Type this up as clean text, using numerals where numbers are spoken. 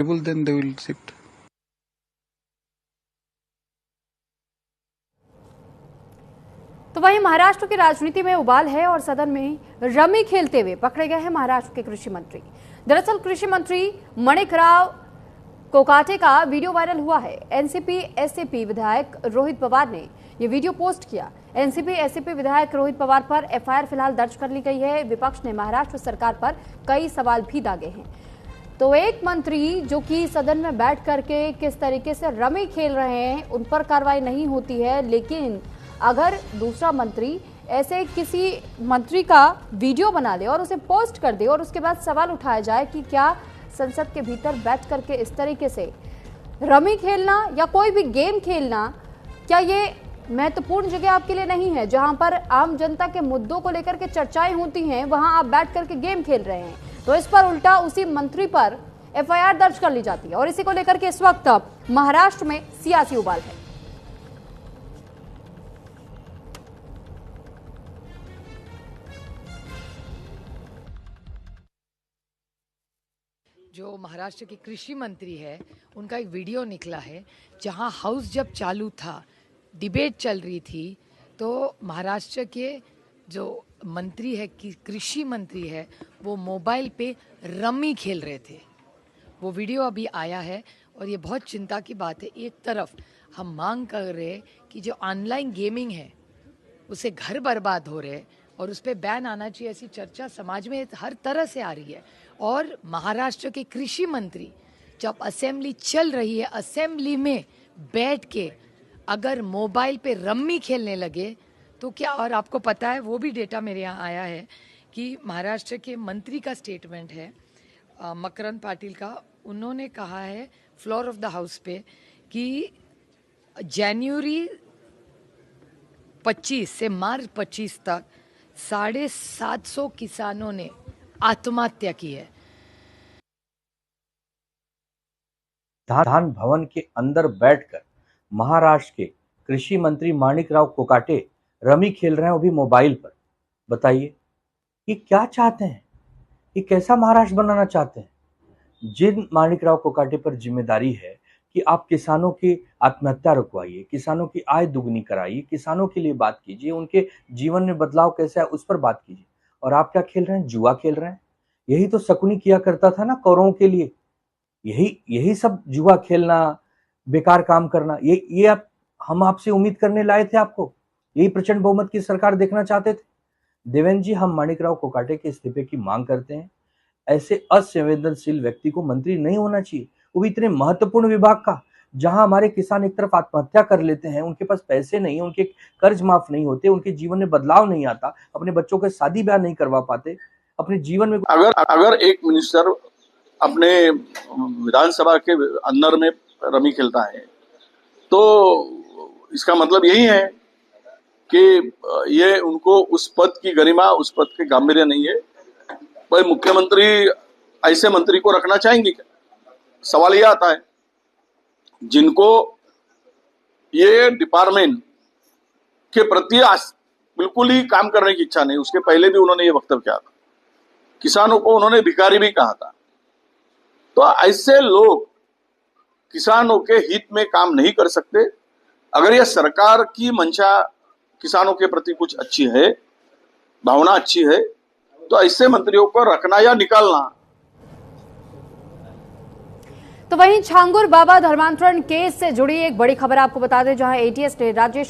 then they will sit. तो वहीं महाराष्ट्र की राजनीति में उबाल है और सदन में रमी खेलते हुए पकड़े गए हैं महाराष्ट्र के कृषि मंत्री। दरअसल कृषि मंत्री माणिकराव कोकाटे का वीडियो वायरल हुआ है। एनसीपी एससीपी विधायक रोहित पवार ने ये वीडियो पोस्ट किया। एनसीपी एससीपी विधायक रोहित पवार पर एफआईआर फिलहाल दर्ज कर ली गई है। विपक्ष ने महाराष्ट्र सरकार पर कई सवाल भी दागे हैं। तो एक मंत्री जो कि सदन में बैठ करके किस तरीके से रमी खेल रहे हैं उन पर कार्रवाई नहीं होती है, लेकिन अगर दूसरा मंत्री ऐसे किसी मंत्री का वीडियो बना ले और उसे पोस्ट कर दे और उसके बाद सवाल उठाया जाए कि क्या संसद के भीतर बैठ करके इस तरीके से रमी खेलना या कोई भी गेम खेलना, क्या ये महत्वपूर्ण जगह आपके लिए नहीं है? जहां पर आम जनता के मुद्दों को लेकर के चर्चाएं होती हैं, वहां आप बैठ करके गेम खेल रहे हैं। तो इस पर उल्टा उसी मंत्री पर एफआईआर दर्ज कर ली जाती है और इसी को लेकर के इस वक्त महाराष्ट्र में सियासी उबाल है। जो महाराष्ट्र के कृषि मंत्री है उनका एक वीडियो निकला है जहां हाउस जब चालू था, डिबेट चल रही थी, तो महाराष्ट्र के जो मंत्री है कृषि मंत्री है वो मोबाइल पे रमी खेल रहे थे। वो वीडियो अभी आया है और ये बहुत चिंता की बात है। एक तरफ हम मांग कर रहे हैं कि जो ऑनलाइन गेमिंग है उसे घर बर्बाद हो रहे और उस पर बैन आना चाहिए, ऐसी चर्चा समाज में हर तरह से आ रही है। और महाराष्ट्र के कृषि मंत्री जब असेंबली चल रही है, असेंबली में बैठ के अगर मोबाइल पे रम्मी खेलने लगे तो क्या, और आपको पता है वो भी डेटा मेरे यहाँ आया है कि महाराष्ट्र के मंत्री का स्टेटमेंट है मकरंद पाटिल का, उन्होंने कहा है फ्लोर ऑफ द हाउस पे कि जनवरी 25 से मार्च 25 तक 750 किसानों ने आत्महत्या की है। विधान भवन के अंदर बैठकर महाराष्ट्र के कृषि मंत्री माणिकराव कोकाटे रमी खेल रहे हैं, वो भी मोबाइल पर। बताइए ये क्या चाहते हैं? ये कैसा महाराष्ट्र बनाना चाहते हैं? जिन माणिकराव कोकाटे पर जिम्मेदारी है कि आप किसानों की आत्महत्या रुकवाइए, किसानों की आय दुगनी कराइए, किसानों के लिए बात कीजिए, उनके जीवन में बदलाव कैसा है उस पर बात कीजिए, और आप क्या खेल रहे हैं? जुआ खेल रहे हैं। यही तो शकुनी किया करता था ना कौरवों के लिए। यही सब जुआ खेलना, बेकार काम करना, ये आप हम आपसे उम्मीद करने लाए थे आपको? यही प्रचंड बहुमत की सरकार देखना चाहते थे? देवेंद्र जी, हम माणिकराव कोकाटे के इस्तीफे की मांग करते हैं। ऐसे असंवेदनशील व्यक्ति को मंत्री नहीं होना चाहिए, वो भी इतने महत्वपूर्ण विभाग का, जहां हमारे किसान एक तरफ आत्महत्या कर लेते हैं, उनके पास पैसे नहीं, उनके कर्ज माफ नहीं होते, उनके जीवन में बदलाव नहीं आता, अपने बच्चों के शादी ब्याह नहीं करवा पाते, अपने जीवन में अगर एक मिनिस्टर अपने विधानसभा के अंदर में रमी खेलता है तो इसका मतलब यही है कि ये उनको उस पद की गरिमा, उस पद के गांभीर्य नहीं है। भाई मुख्यमंत्री ऐसे मंत्री को रखना चाहेंगे क्या? सवाल यह आता है जिनको ये डिपार्टमेंट के प्रति बिल्कुल ही काम करने की इच्छा नहीं। उसके पहले भी उन्होंने ये वक्तव्य किया था, किसानों को उन्होंने भिखारी भी कहा था। तो ऐसे लोग किसानों के हित में काम नहीं कर सकते। अगर यह सरकार की मंशा किसानों के प्रति कुछ अच्छी है, भावना अच्छी है, तो ऐसे मंत्रियों को रखना या निकालना। तो वहीं छांगुर बाबा धर्मांतरण केस से जुड़ी एक बड़ी खबर आपको बता दें, जहां एटीएस ने राजेश